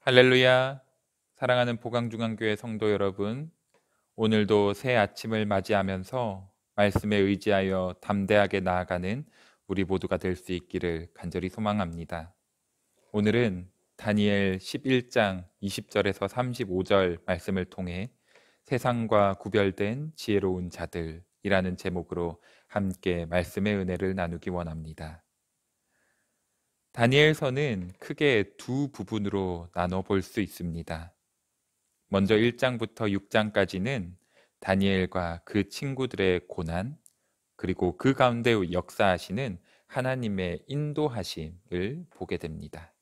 할렐루야. 사랑하는 보강중앙교회 성도 여러분, 오늘도 새 아침을 맞이하면서 말씀에 의지하여 담대하게 나아가는 우리 모두가 될 수 있기를 간절히 소망합니다. 오늘은 다니엘 11장 20절에서 35절 말씀을 통해 세상과 구별된 지혜로운 자들이라는 제목으로 함께 말씀의 은혜를 나누기 원합니다. 다니엘서는 크게 두 부분으로 나눠 볼 수 있습니다. 먼저 1장부터 6장까지는 다니엘과 그 친구들의 고난, 그리고 그 가운데 역사하시는 하나님의 인도하심을 보게 됩니다.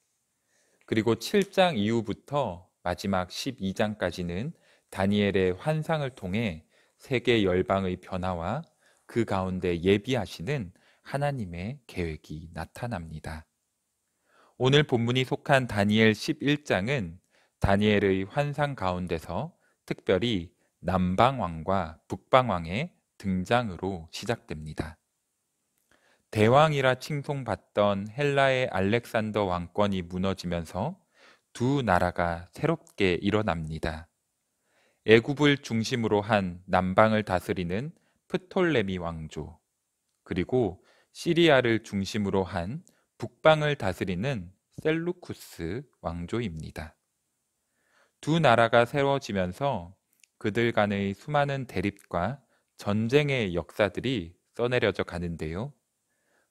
그리고 7장 이후부터 마지막 12장까지는 다니엘의 환상을 통해 세계 열방의 변화와 그 가운데 예비하시는 하나님의 계획이 나타납니다. 오늘 본문이 속한 다니엘 11장은 다니엘의 환상 가운데서 특별히 남방왕과 북방왕의 등장으로 시작됩니다. 대왕이라 칭송받던 헬라의 알렉산더 왕권이 무너지면서 두 나라가 새롭게 일어납니다. 애굽을 중심으로 한 남방을 다스리는 프톨레미 왕조, 그리고 시리아를 중심으로 한 북방을 다스리는 셀루쿠스 왕조입니다. 두 나라가 세워지면서 그들 간의 수많은 대립과 전쟁의 역사들이 써내려져 가는데요.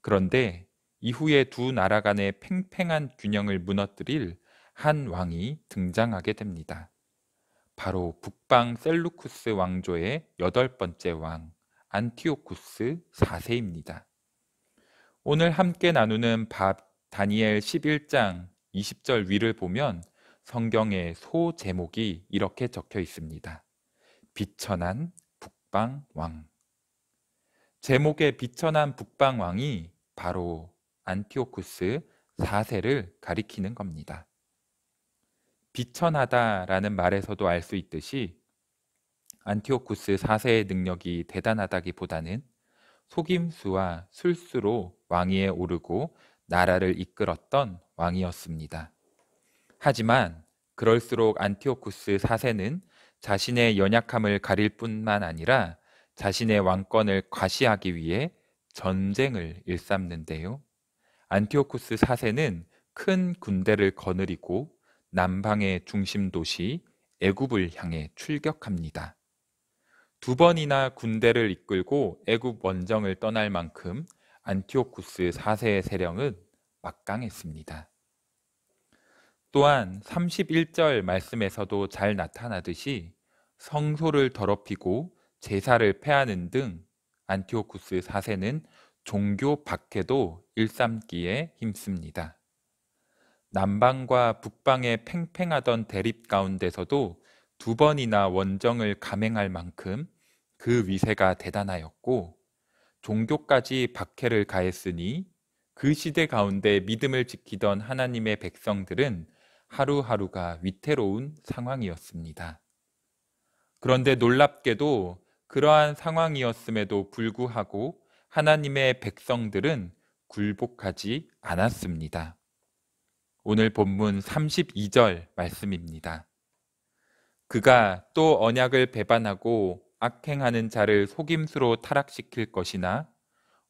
그런데 이후에 두 나라 간의 팽팽한 균형을 무너뜨릴 한 왕이 등장하게 됩니다. 바로 북방 셀루쿠스 왕조의 8번째 왕 안티오쿠스 4세입니다. 오늘 함께 나누는 다니엘 11장 20절 위를 보면 성경의 소 제목이 이렇게 적혀 있습니다. 비천한 북방 왕. 제목의 비천한 북방 왕이 바로 안티오쿠스 4세를 가리키는 겁니다. 비천하다라는 말에서도 알 수 있듯이 안티오쿠스 4세의 능력이 대단하다기보다는 속임수와 술수로 왕위에 오르고 나라를 이끌었던 왕이었습니다. 하지만 그럴수록 안티오쿠스 4세는 자신의 연약함을 가릴 뿐만 아니라 자신의 왕권을 과시하기 위해 전쟁을 일삼는데요. 안티오쿠스 4세는 큰 군대를 거느리고 남방의 중심 도시 애굽을 향해 출격합니다. 두 번이나 군대를 이끌고 애굽 원정을 떠날 만큼 안티오쿠스 4세의 세력은 막강했습니다. 또한 31절 말씀에서도 잘 나타나듯이 성소를 더럽히고 제사를 폐하는 등 안티오쿠스 4세는 종교 박해도 일삼기에 힘씁니다. 남방과 북방의 팽팽하던 대립 가운데서도 두 번이나 원정을 감행할 만큼 그 위세가 대단하였고 종교까지 박해를 가했으니 그 시대 가운데 믿음을 지키던 하나님의 백성들은 하루하루가 위태로운 상황이었습니다. 그런데 놀랍게도 그러한 상황이었음에도 불구하고 하나님의 백성들은 굴복하지 않았습니다. 오늘 본문 32절 말씀입니다. 그가 또 언약을 배반하고 악행하는 자를 속임수로 타락시킬 것이나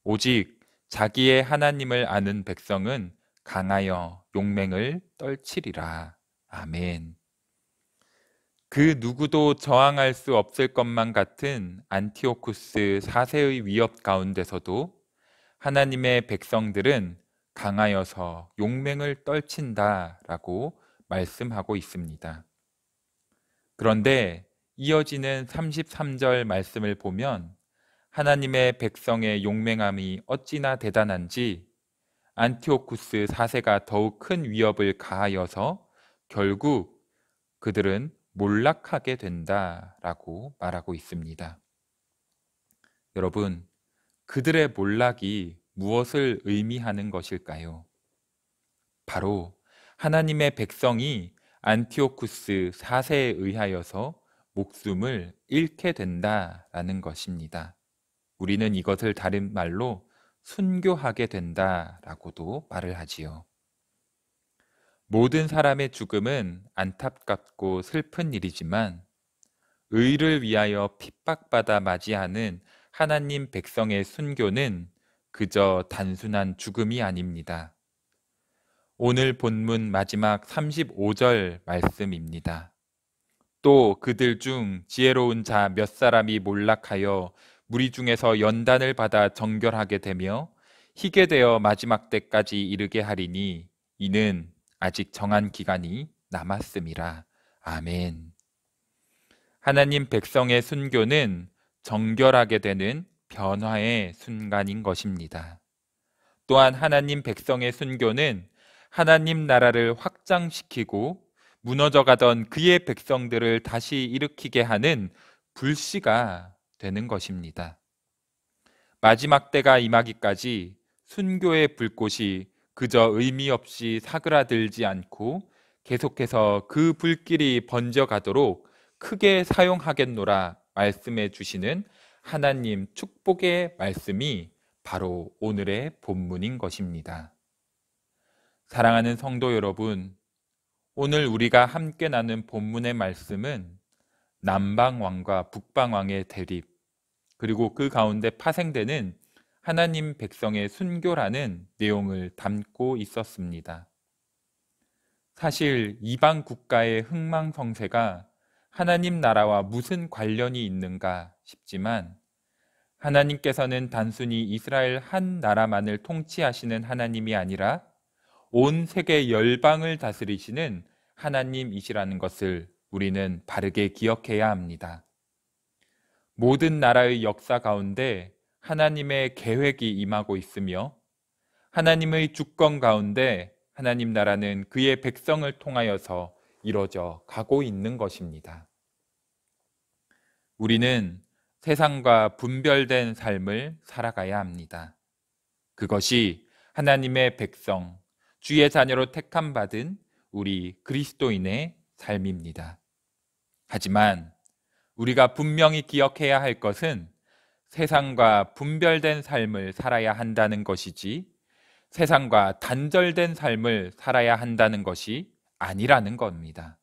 오직 자기의 하나님을 아는 백성은 강하여 용맹을 떨치리라. 아멘. 그 누구도 저항할 수 없을 것만 같은 안티오쿠스 4세의 위협 가운데서도 하나님의 백성들은 강하여서 용맹을 떨친다라고 말씀하고 있습니다. 그런데 이어지는 33절 말씀을 보면 하나님의 백성의 용맹함이 어찌나 대단한지 안티오쿠스 4세가 더욱 큰 위협을 가하여서 결국 그들은 몰락하게 된다라고 말하고 있습니다. 여러분, 그들의 몰락이 무엇을 의미하는 것일까요? 바로 하나님의 백성이 안티오쿠스 4세에 의하여서 목숨을 잃게 된다라는 것입니다. 우리는 이것을 다른 말로 순교하게 된다라고도 말을 하지요. 모든 사람의 죽음은 안타깝고 슬픈 일이지만 의를 위하여 핍박받아 맞이하는 하나님 백성의 순교는 그저 단순한 죽음이 아닙니다. 오늘 본문 마지막 35절 말씀입니다. 또 그들 중 지혜로운 자 몇 사람이 몰락하여 무리 중에서 연단을 받아 정결하게 되며 희게 되어 마지막 때까지 이르게 하리니 이는 아직 정한 기간이 남았음이라. 아멘. 하나님 백성의 순교는 정결하게 되는 변화의 순간인 것입니다. 또한 하나님 백성의 순교는 하나님 나라를 확장시키고 무너져가던 그의 백성들을 다시 일으키게 하는 불씨가 되는 것입니다. 마지막 때가 임하기까지 순교의 불꽃이 그저 의미 없이 사그라들지 않고 계속해서 그 불길이 번져가도록 크게 사용하겠노라 말씀해 주시는 하나님 축복의 말씀이 바로 오늘의 본문인 것입니다. 사랑하는 성도 여러분, 오늘 우리가 함께 나눈 본문의 말씀은 남방왕과 북방왕의 대립, 그리고 그 가운데 파생되는 하나님 백성의 순교라는 내용을 담고 있었습니다. 사실 이방 국가의 흥망성쇠가 하나님 나라와 무슨 관련이 있는가 싶지만 하나님께서는 단순히 이스라엘 한 나라만을 통치하시는 하나님이 아니라 온 세계 열방을 다스리시는 하나님이시라는 것을 우리는 바르게 기억해야 합니다. 모든 나라의 역사 가운데 하나님의 계획이 임하고 있으며 하나님의 주권 가운데 하나님 나라는 그의 백성을 통하여서 이루어져 가고 있는 것입니다. 우리는 세상과 분별된 삶을 살아가야 합니다. 그것이 하나님의 백성, 주의 자녀로 택함받은 우리 그리스도인의 삶입니다. 하지만 우리가 분명히 기억해야 할 것은 세상과 분별된 삶을 살아야 한다는 것이지 세상과 단절된 삶을 살아야 한다는 것이 아니라는 겁니다.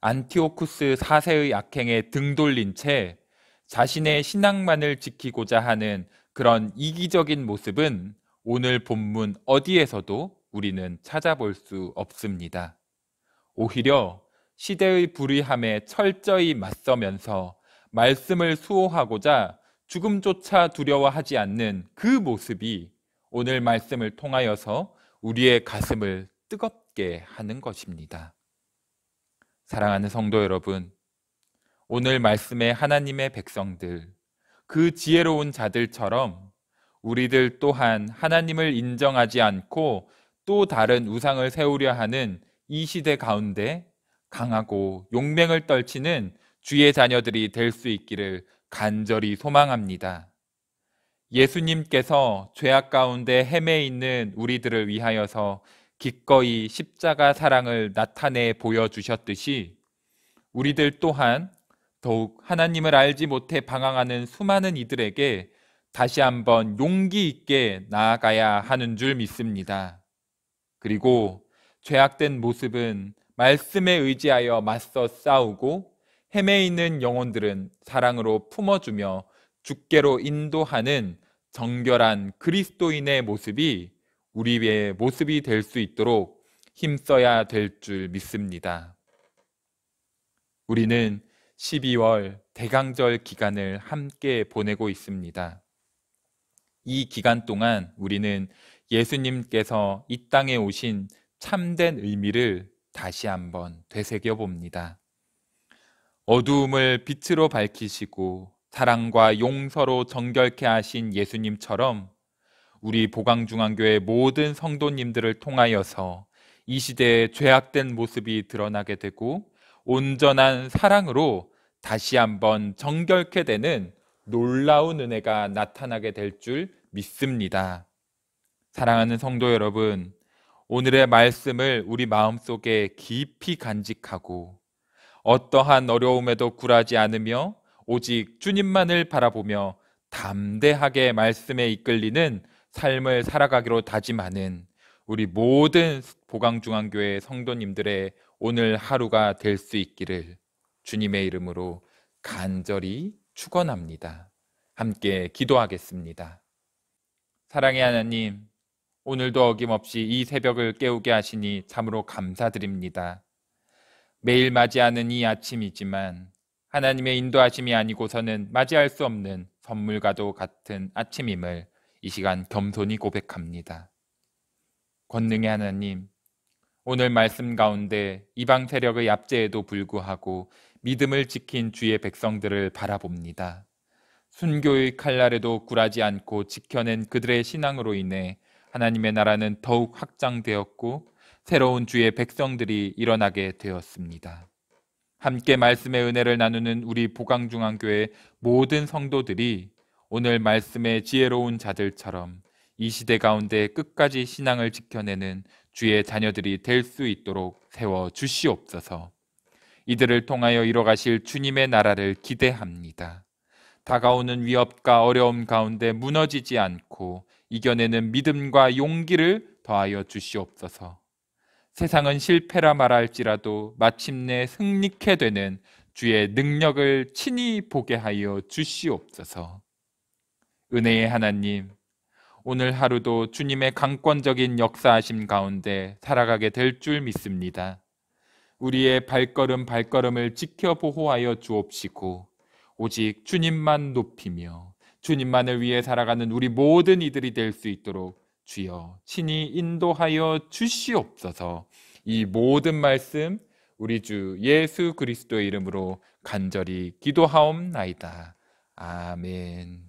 안티오쿠스 4세의 악행에 등 돌린 채 자신의 신앙만을 지키고자 하는 그런 이기적인 모습은 오늘 본문 어디에서도 우리는 찾아볼 수 없습니다. 오히려 시대의 불의함에 철저히 맞서면서 말씀을 수호하고자 죽음조차 두려워하지 않는 그 모습이 오늘 말씀을 통하여서 우리의 가슴을 뜨겁게 하는 것입니다. 사랑하는 성도 여러분, 오늘 말씀의 하나님의 백성들, 그 지혜로운 자들처럼 우리들 또한 하나님을 인정하지 않고 또 다른 우상을 세우려 하는 이 시대 가운데 강하고 용맹을 떨치는 주의 자녀들이 될 수 있기를 간절히 소망합니다. 예수님께서 죄악 가운데 헤매 있는 우리들을 위하여서 기꺼이 십자가 사랑을 나타내 보여주셨듯이 우리들 또한 더욱 하나님을 알지 못해 방황하는 수많은 이들에게 다시 한번 용기 있게 나아가야 하는 줄 믿습니다. 그리고 죄악된 모습은 말씀에 의지하여 맞서 싸우고 헤매 있는 영혼들은 사랑으로 품어주며 주께로 인도하는 정결한 그리스도인의 모습이 우리의 모습이 될 수 있도록 힘써야 될 줄 믿습니다. 우리는 12월 대강절 기간을 함께 보내고 있습니다. 이 기간 동안 우리는 예수님께서 이 땅에 오신 참된 의미를 다시 한번 되새겨 봅니다. 어두움을 빛으로 밝히시고 사랑과 용서로 정결케 하신 예수님처럼 우리 보강중앙교회 모든 성도님들을 통하여서 이 시대의 죄악된 모습이 드러나게 되고 온전한 사랑으로 다시 한번 정결케 되는 놀라운 은혜가 나타나게 될 줄 믿습니다. 사랑하는 성도 여러분, 오늘의 말씀을 우리 마음속에 깊이 간직하고 어떠한 어려움에도 굴하지 않으며 오직 주님만을 바라보며 담대하게 말씀에 이끌리는 삶을 살아가기로 다짐하는 우리 모든 보강중앙교회 성도님들의 오늘 하루가 될 수 있기를 주님의 이름으로 간절히 축원합니다. 함께 기도하겠습니다. 사랑의 하나님, 오늘도 어김없이 이 새벽을 깨우게 하시니 참으로 감사드립니다. 매일 맞이하는 이 아침이지만 하나님의 인도하심이 아니고서는 맞이할 수 없는 선물과도 같은 아침임을 이 시간 겸손히 고백합니다. 권능의 하나님, 오늘 말씀 가운데 이방 세력의 압제에도 불구하고 믿음을 지킨 주의 백성들을 바라봅니다. 순교의 칼날에도 굴하지 않고 지켜낸 그들의 신앙으로 인해 하나님의 나라는 더욱 확장되었고 새로운 주의 백성들이 일어나게 되었습니다. 함께 말씀의 은혜를 나누는 우리 보강중앙교회 모든 성도들이 오늘 말씀의 지혜로운 자들처럼 이 시대 가운데 끝까지 신앙을 지켜내는 주의 자녀들이 될 수 있도록 세워 주시옵소서. 이들을 통하여 이뤄가실 주님의 나라를 기대합니다. 다가오는 위협과 어려움 가운데 무너지지 않고 이겨내는 믿음과 용기를 더하여 주시옵소서. 세상은 실패라 말할지라도 마침내 승리케 되는 주의 능력을 친히 보게 하여 주시옵소서. 은혜의 하나님, 오늘 하루도 주님의 강권적인 역사하심 가운데 살아가게 될 줄 믿습니다. 우리의 발걸음을 지켜 보호하여 주옵시고 오직 주님만 높이며 주님만을 위해 살아가는 우리 모든 이들이 될 수 있도록 주여 친히 인도하여 주시옵소서. 이 모든 말씀 우리 주 예수 그리스도의 이름으로 간절히 기도하옵나이다. 아멘.